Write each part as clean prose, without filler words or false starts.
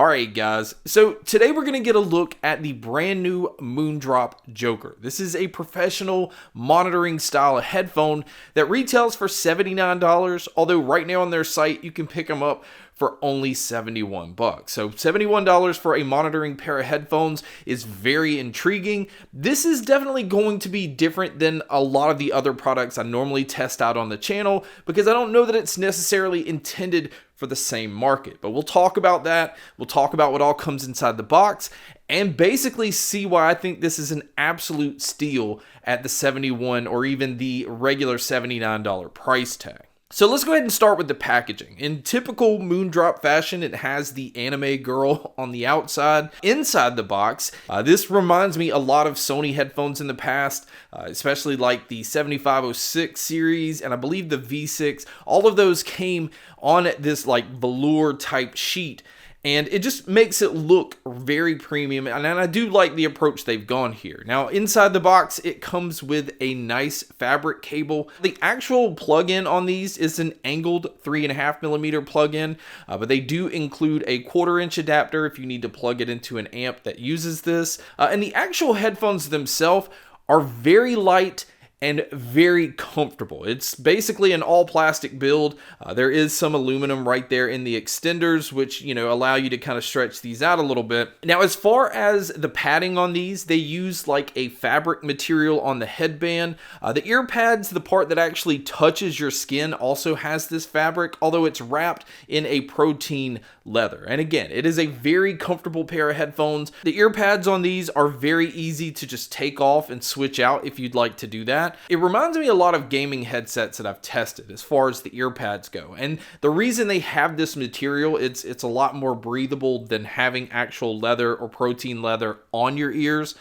Alright guys, so today we're going to get a look at the brand new Moondrop Joker. This is a professional monitoring style of headphone that retails for $79, although right now on their site you can pick them up for only $71. So $71 for a monitoring pair of headphones is very intriguing. This is definitely going to be different than a lot of the other products I normally test out on the channel because I don't know that it's necessarily intended for the same market. But we'll talk about that. We'll talk about what all comes inside the box and basically see why I think this is an absolute steal at the $71 or even the regular $79 price tag. So let's go ahead and start with the packaging. In typical Moondrop fashion, it has the anime girl on the outside. Inside the box, this reminds me a lot of Sony headphones in the past, especially like the 7506 series, and I believe the V6. All of those came on this like velour type sheet. And it just makes it look very premium, and I do like the approach they've gone here. Now, inside the box, it comes with a nice fabric cable. The actual plug-in on these is an angled 3.5mm plug-in, but they do include a 1/4-inch adapter if you need to plug it into an amp that uses this. And the actual headphones themselves are very light and very comfortable. It's basically an all plastic build. There is some aluminum right there in the extenders, which, allow you to kind of stretch these out a little bit. Now, as far as the padding on these, they use like a fabric material on the headband. The ear pads, the part that actually touches your skin, also has this fabric, although it's wrapped in a protein leather. And again, it is a very comfortable pair of headphones. The ear pads on these are very easy to just take off and switch out if you'd like to do that. It reminds me a lot of gaming headsets that I've tested as far as the ear pads go. And the reason they have this material, it's a lot more breathable than having actual leather or protein leather on your ears.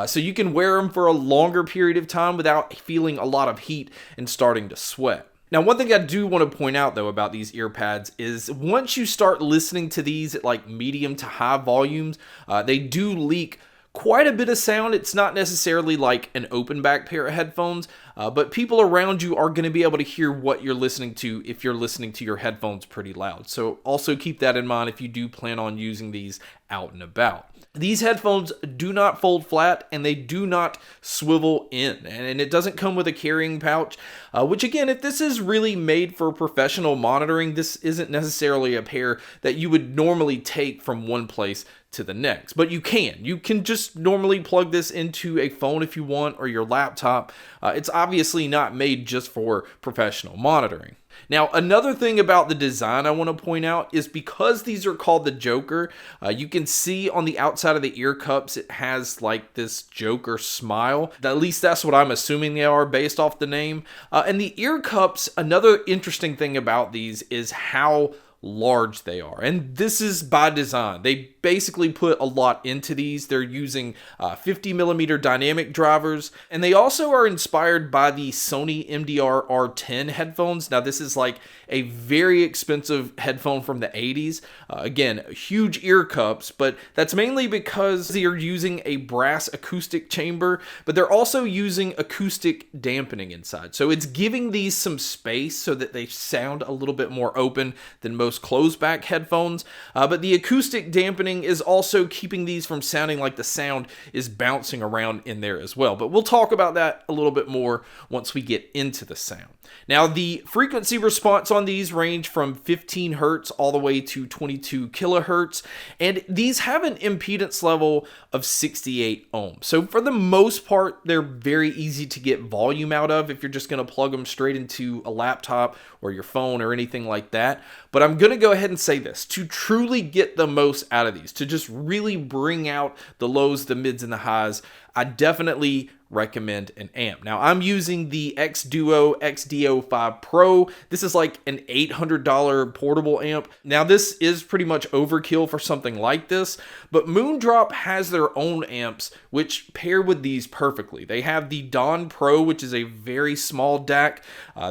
So you can wear them for a longer period of time without feeling a lot of heat and starting to sweat. Now, one thing I do want to point out, though, about these ear pads is once you start listening to these at like medium to high volumes, they do leak quite a bit of sound. It's not necessarily like an open back pair of headphones, but people around you are going to be able to hear what you're listening to if you're listening to your headphones pretty loud. So also keep that in mind if you do plan on using these out and about. These headphones do not fold flat and they do not swivel in, and it doesn't come with a carrying pouch, which again, if this is really made for professional monitoring, this isn't necessarily a pair that you would normally take from one place to the next, but you can just normally plug this into a phone if you want, or your laptop. It's obviously not made just for professional monitoring. Now, another thing about the design I want to point out is because these are called the Joker, you can see on the outside of the ear cups, it has like this Joker smile. At least that's what I'm assuming they are based off the name. And the ear cups, another interesting thing about these is how large they are, and this is by design. They basically put a lot into these. They're using 50mm dynamic drivers, and they also are inspired by the Sony MDR R10 headphones. Now, this is like a very expensive headphone from the 80s. Again, huge ear cups, but that's mainly because they are using a brass acoustic chamber, but they're also using acoustic dampening inside. So it's giving these some space so that they sound a little bit more open than most closed back headphones, but the acoustic dampening is also keeping these from sounding like the sound is bouncing around in there as well. But we'll talk about that a little bit more once we get into the sound. Now, the frequency response on these range from 15 hertz all the way to 22 kilohertz, and these have an impedance level of 68 ohms. So for the most part, they're very easy to get volume out of if you're just going to plug them straight into a laptop or your phone or anything like that. But I'm going to go ahead and say this, to truly get the most out of these, to just really bring out the lows, the mids, and the highs, I definitely recommend an amp. Now, I'm using the X-Duo XD05 Pro. This is like an $800 portable amp. Now, this is pretty much overkill for something like this, but Moondrop has their own amps which pair with these perfectly. They have the Dawn Pro, which is a very small DAC.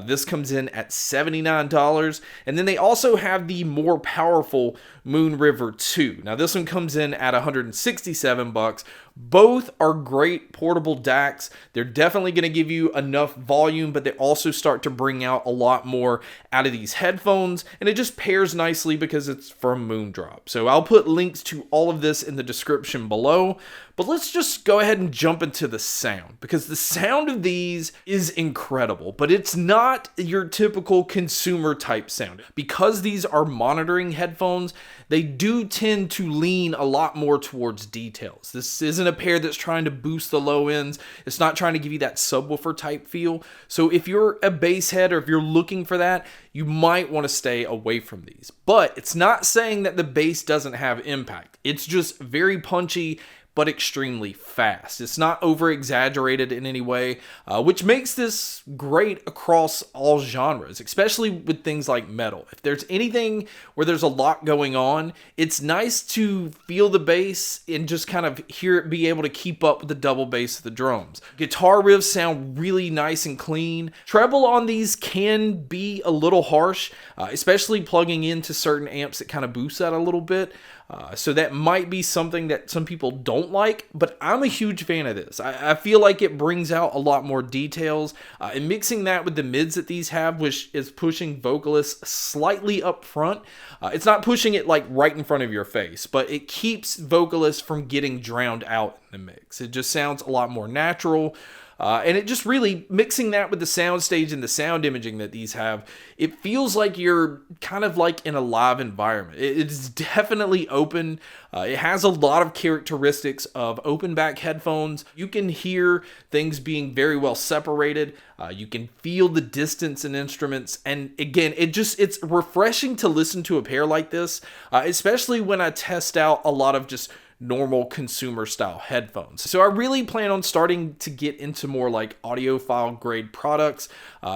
This comes in at $79, and then they also have the more powerful Moon River 2. Now this one comes in at $167. Both are great portable DACs. They're definitely going to give you enough volume, but they also start to bring out a lot more out of these headphones, and it just pairs nicely because it's from Moondrop. So I'll put links to all of this in the description below, but let's just go ahead and jump into the sound, because the sound of these is incredible, but it's not your typical consumer type sound. Because these are monitoring headphones, they do tend to lean a lot more towards details. This isn't a pair that's trying to boost the low ends. It's not trying to give you that subwoofer type feel. So if you're a bass head or if you're looking for that, you might want to stay away from these. But it's not saying that the bass doesn't have impact. It's just very punchy, but extremely fast. It's not over exaggerated in any way, which makes this great across all genres, especially with things like metal. If there's anything where there's a lot going on, it's nice to feel the bass and just kind of hear it be able to keep up with the double bass of the drums. Guitar riffs sound really nice and clean. Treble on these can be a little harsh, especially plugging into certain amps that kind of boost that a little bit. So that might be something that some people don't like, but I'm a huge fan of this. I feel like it brings out a lot more details, and mixing that with the mids that these have, which is pushing vocalists slightly up front. It's not pushing it like right in front of your face, but it keeps vocalists from getting drowned out in the mix. It just sounds a lot more natural. And it just really, mixing that with the soundstage and the sound imaging that these have, it feels like you're kind of like in a live environment. It's definitely open. It has a lot of characteristics of open back headphones. You can hear things being very well separated. You can feel the distance in instruments. And again, it's refreshing to listen to a pair like this, especially when I test out a lot of just normal consumer style headphones. So I really plan on starting to get into more like audiophile grade products.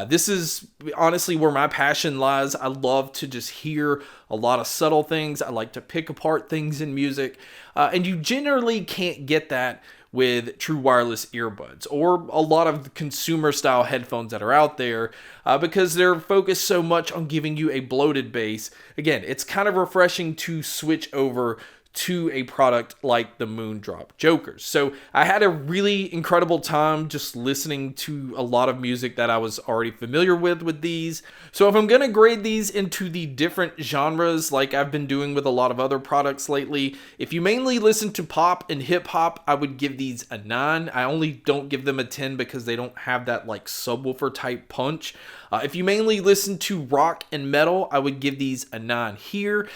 This is honestly where my passion lies. I love to just hear a lot of subtle things. I like to pick apart things in music. And you generally can't get that with true wireless earbuds or a lot of the consumer style headphones that are out there, because they're focused so much on giving you a bloated bass. Again, it's kind of refreshing to switch over to a product like the Moondrop Jokers. So I had a really incredible time just listening to a lot of music that I was already familiar with these. So if I'm going to grade these into the different genres like I've been doing with a lot of other products lately, if you mainly listen to pop and hip hop, I would give these a 9. I only don't give them a 10 because they don't have that like subwoofer type punch. If you mainly listen to rock and metal, I would give these a 9 here.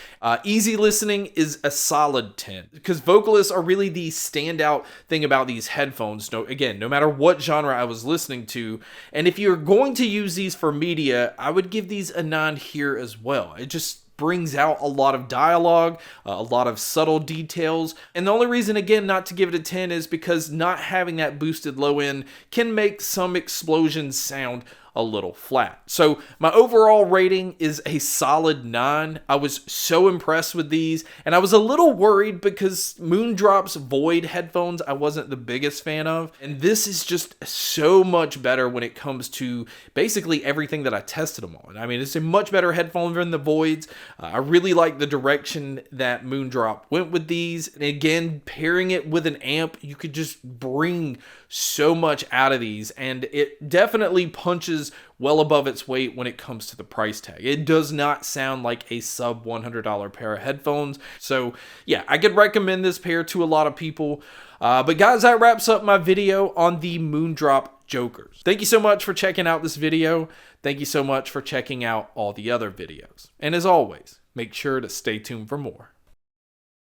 Easy listening is a solid 10 because vocalists are really the standout thing about these headphones. No matter what genre I was listening to. And if you're going to use these for media, I would give these a 9 here as well. It just brings out a lot of dialogue, a lot of subtle details. And the only reason, again, not to give it a 10 is because not having that boosted low end can make some explosions sound a little flat. So my overall rating is a solid 9. I was so impressed with these, and I was a little worried because Moondrop's Void headphones I wasn't the biggest fan of, and this is just so much better when it comes to basically everything that I tested them on. I mean, it's a much better headphone than the Voids. I really like the direction that Moondrop went with these, and again, pairing it with an amp, you could just bring so much out of these, and it definitely punches well above its weight when it comes to the price tag. It does not sound like a sub $100 pair of headphones. So yeah, I could recommend this pair to a lot of people. But guys, that wraps up my video on the Moondrop Jokers. Thank you so much for checking out this video. Thank you so much for checking out all the other videos. And as always, make sure to stay tuned for more.